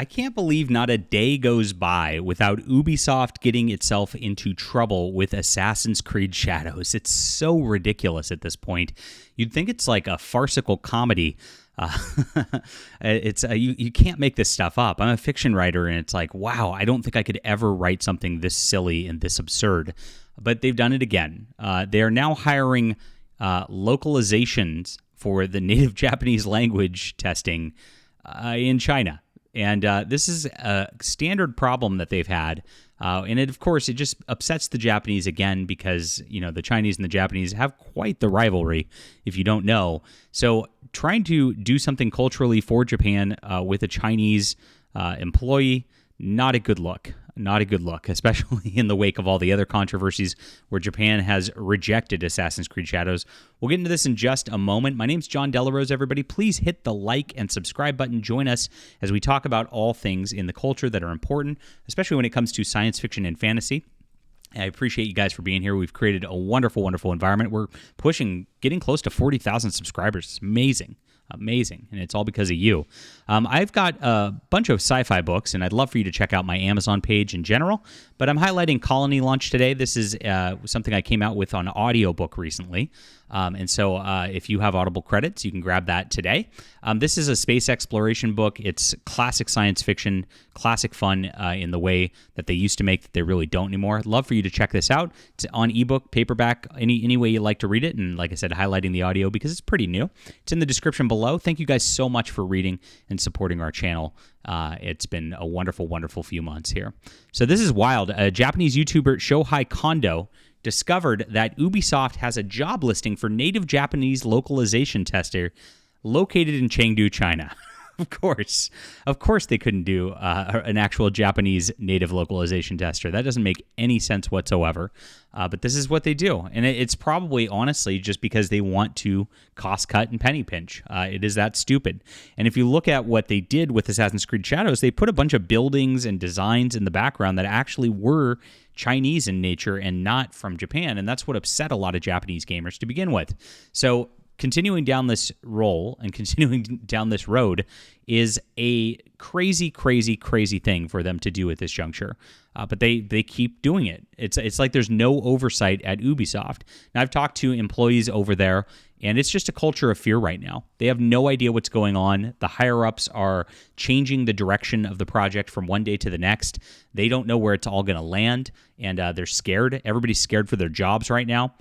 I can't believe not a day goes by without Ubisoft getting itself into trouble with Assassin's Creed Shadows. It's so ridiculous at this point. You'd think it's like a farcical comedy. You can't make this stuff up. I'm a fiction writer, and it's like, wow, I don't think I could ever write something this silly and this absurd. But they've done it again. They are now hiring localizations for the native Japanese language testing in China. And this is a standard problem that they've had. And of course, it just upsets the Japanese again because, the Chinese and the Japanese have quite the rivalry, if you don't know. So trying to do something culturally for Japan with a Chinese employee, not a good look. Not a good look, especially in the wake of all the other controversies where Japan has rejected Assassin's Creed Shadows. We'll get into this in just a moment. My name's John Delarose, everybody. Please hit the like and subscribe button. Join us as we talk about all things in the culture that are important, especially when it comes to science fiction and fantasy. I appreciate you guys for being here. We've created a wonderful, wonderful environment. We're getting close to 40,000 subscribers. It's amazing. Amazing, and it's all because of you. I've got a bunch of sci-fi books, and I'd love for you to check out my Amazon page in general, but I'm highlighting Colony Launch today. This is something I came out with on audiobook recently, and so if you have Audible credits, you can grab that today. This is a space exploration book. It's classic science fiction, classic fun in the way that they used to make that they really don't anymore. I'd love for you to check this out. It's on ebook, paperback, any way you like to read it, and like I said, highlighting the audio because it's pretty new. It's in the description below. Thank you guys so much for reading and supporting our channel. It's been a wonderful, wonderful few months here. So this is wild. A Japanese YouTuber, Shohei Kondo, discovered that Ubisoft has a job listing for native Japanese localization tester located in Chengdu, China. Of course they couldn't do an actual Japanese native localization tester. That doesn't make any sense whatsoever. But this is what they do. And it's probably, honestly, just because they want to cost cut and penny pinch. It is that stupid. And if you look at what they did with Assassin's Creed Shadows, they put a bunch of buildings and designs in the background that actually were Chinese in nature and not from Japan. And that's what upset a lot of Japanese gamers to begin with. So continuing down this road is a crazy, crazy, crazy thing for them to do at this juncture. But they keep doing it. It's like there's no oversight at Ubisoft. Now, I've talked to employees over there, and it's just a culture of fear right now. They have no idea what's going on. The higher-ups are changing the direction of the project from one day to the next. They don't know where it's all going to land, and they're scared. Everybody's scared for their jobs right now.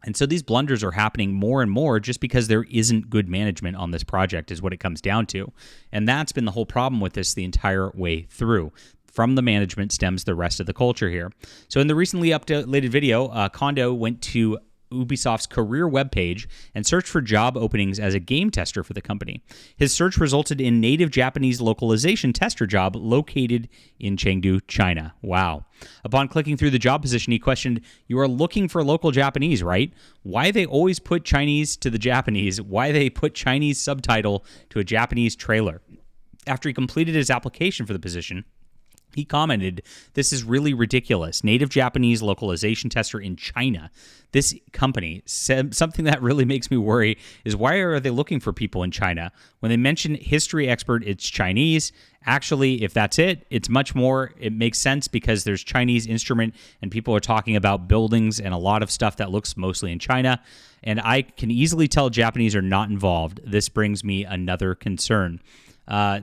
And so these blunders are happening more and more just because there isn't good management on this project is what it comes down to. And that's been the whole problem with this the entire way through. From the management stems the rest of the culture here. So in the recently updated video, Kondo went to Ubisoft's career webpage and searched for job openings as a game tester for the company. His search resulted in native Japanese localization tester job located in Chengdu, China. Wow. Upon clicking through the job position, he questioned, "You are looking for local Japanese, right? Why they always put Chinese to the Japanese? Why they put Chinese subtitle to a Japanese trailer?" After he completed his application for the position, he commented, "This is really ridiculous. Native Japanese localization tester in China." This company said something that really makes me worry is why are they looking for people in China? When they mention history expert, it's Chinese. Actually, if that's it, it's much more. It makes sense because there's Chinese instrument and people are talking about buildings and a lot of stuff that looks mostly in China. And I can easily tell Japanese are not involved. This brings me another concern.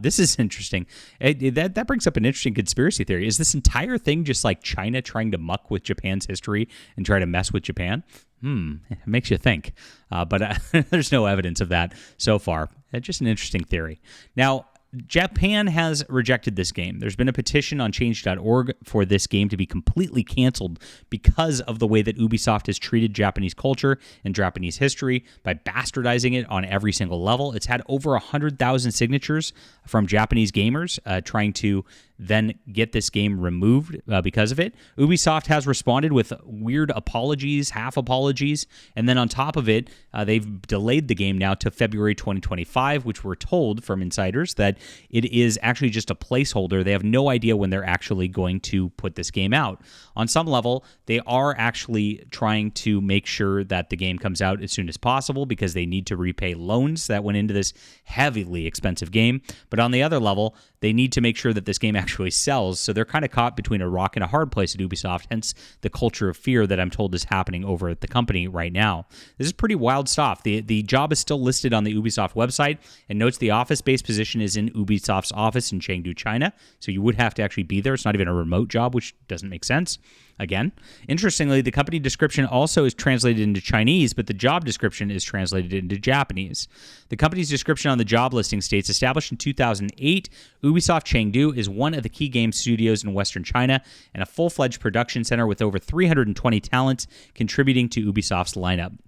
This is interesting. That brings up an interesting conspiracy theory. Is this entire thing just like China trying to muck with Japan's history and try to mess with Japan? It makes you think. But there's no evidence of that so far. Just an interesting theory. Now, Japan has rejected this game. There's been a petition on change.org for this game to be completely canceled because of the way that Ubisoft has treated Japanese culture and Japanese history by bastardizing it on every single level. It's had over 100,000 signatures from Japanese gamers trying to then get this game removed because of it. Ubisoft has responded with weird apologies, half apologies, and then on top of it, they've delayed the game now to February 2025, which we're told from insiders that it is actually just a placeholder. They have no idea when they're actually going to put this game out. On some level, they are actually trying to make sure that the game comes out as soon as possible because they need to repay loans that went into this heavily expensive game. But on the other level, they need to make sure that this game actually sells. So they're kind of caught between a rock and a hard place at Ubisoft, hence the culture of fear that I'm told is happening over at the company right now. This is pretty wild stuff. The job is still listed on the Ubisoft website and notes the office-based position is in Ubisoft's office in Chengdu, China. So you would have to actually be there. It's not even a remote job, which doesn't make sense. Again, interestingly, the company description also is translated into Chinese, but the job description is translated into Japanese. The company's description on the job listing states, established in 2008, Ubisoft Chengdu is one of the key game studios in Western China and a full-fledged production center with over 320 talents contributing to Ubisoft's lineup.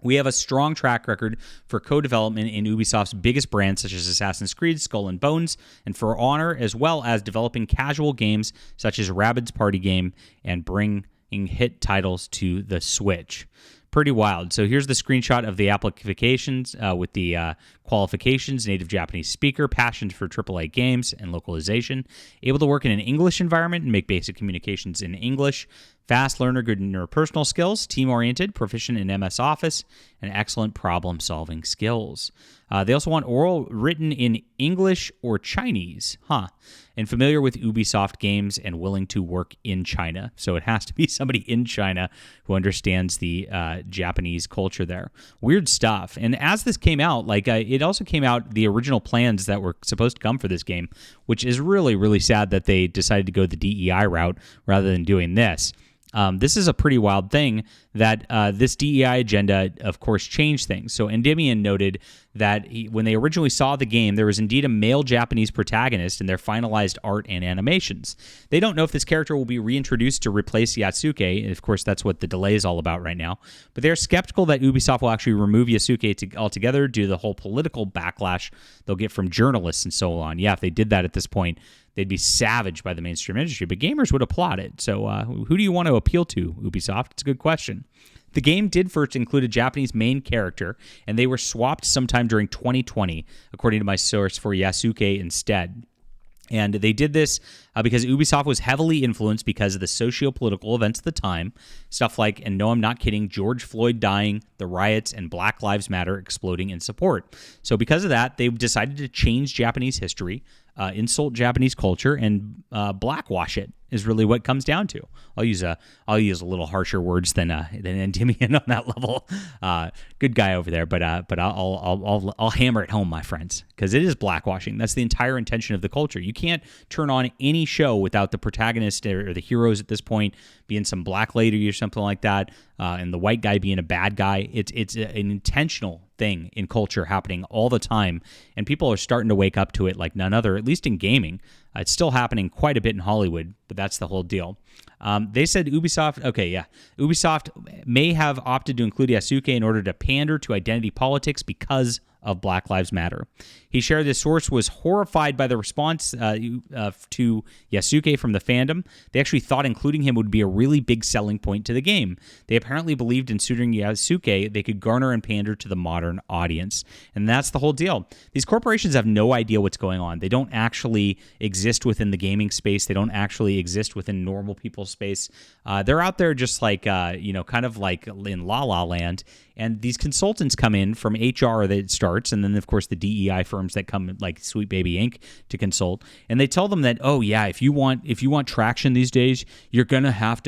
We have a strong track record for co-development in Ubisoft's biggest brands such as Assassin's Creed, Skull and Bones, and For Honor, as well as developing casual games such as Rabbids Party Game and bringing hit titles to the Switch. Pretty wild. So here's the screenshot of the applications with the qualifications: native Japanese speaker, passion for AAA games and localization, able to work in an English environment and make basic communications in English, fast learner, good interpersonal skills, team-oriented, proficient in MS Office, and excellent problem-solving skills. They also want oral written in English or Chinese, and familiar with Ubisoft games and willing to work in China. So it has to be somebody in China who understands the Japanese culture there. Weird stuff. And as this came out, it also came out the original plans that were supposed to come for this game, which is really, really sad that they decided to go the DEI route rather than doing this. This is a pretty wild thing that this DEI agenda, of course, changed things. So Endymion noted that when they originally saw the game, there was indeed a male Japanese protagonist in their finalized art and animations. They don't know if this character will be reintroduced to replace Yasuke, and of course, that's what the delay is all about right now. But they're skeptical that Ubisoft will actually remove Yasuke altogether due to the whole political backlash they'll get from journalists and so on. Yeah, if they did that at this point, they'd be savaged by the mainstream industry, but gamers would applaud it. So who do you want to appeal to, Ubisoft? It's a good question. The game did first include a Japanese main character, and they were swapped sometime during 2020, according to my source, for Yasuke instead. And they did this because Ubisoft was heavily influenced because of the socio-political events of the time. Stuff like, and no, I'm not kidding, George Floyd dying, the riots, and Black Lives Matter exploding in support. So because of that, they decided to change Japanese history, insult Japanese culture, and blackwash it is really what it comes down to. I'll use a little harsher words than Endymion on that level. Good guy over there, but I'll hammer it home, my friends, because it is blackwashing. That's the entire intention of the culture. You can't turn on any show without the protagonist or the heroes at this point being some black lady or something like that, and the white guy being a bad guy. It's an intentional thing in culture happening all the time, and people are starting to wake up to it like none other, at least in gaming. It's still happening quite a bit in Hollywood, but that's the whole deal. They said Ubisoft may have opted to include Yasuke in order to pander to identity politics because of Black Lives Matter. He shared this source was horrified by the response to Yasuke from the fandom. They actually thought including him would be a really big selling point to the game. They apparently believed in suiting Yasuke, they could garner and pander to the modern audience. And that's the whole deal. These corporations have no idea what's going on. They don't actually exist within the gaming space. They don't actually exist within normal people's space. They're out there just like, kind of like in La La Land. And these consultants come in from HR that starts, and then, of course, the DEI firms that come like Sweet Baby Inc. to consult. And they tell them that, oh, yeah, if you want traction these days, you're going to have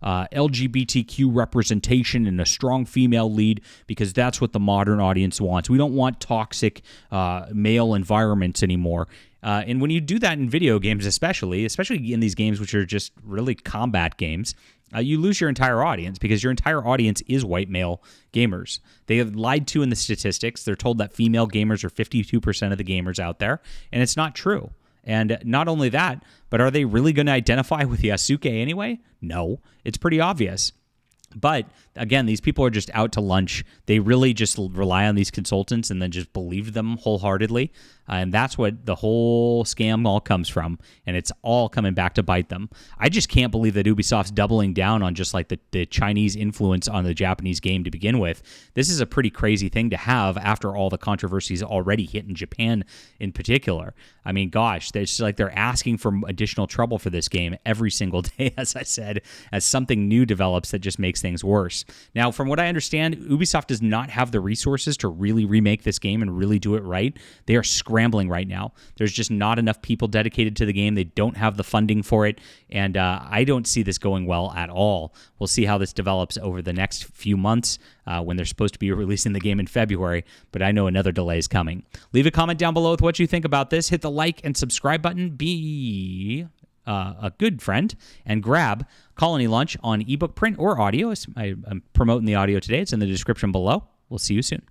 LGBTQ representation and a strong female lead because that's what the modern audience wants. We don't want toxic male environments anymore. And when you do that in video games, especially in these games which are just really combat games, you lose your entire audience because your entire audience is white male gamers. They have lied to in the statistics. They're told that female gamers are 52% of the gamers out there, and it's not true. And not only that, but are they really going to identify with Yasuke anyway? No, it's pretty obvious. But again, these people are just out to lunch. They really just rely on these consultants and then just believe them wholeheartedly. And that's what the whole scam all comes from, and it's all coming back to bite them. I just can't believe that Ubisoft's doubling down on just like the Chinese influence on the Japanese game to begin with. This is a pretty crazy thing to have after all the controversies already hit in Japan in particular. I mean, gosh, it's like they're asking for additional trouble for this game every single day, as I said, as something new develops that just makes things worse. Now, from what I understand, Ubisoft does not have the resources to really remake this game and really do it right. They are scrambling right now. There's just not enough people dedicated to the game. They don't have the funding for it, and I don't see this going well at all. We'll see how this develops over the next few months when they're supposed to be releasing the game in February, but I know another delay is coming. Leave a comment down below with what you think about this. Hit the like and subscribe button. Be a good friend and grab Colony Lunch on ebook, print, or audio. I'm promoting the audio today. It's in the description below. We'll see you soon.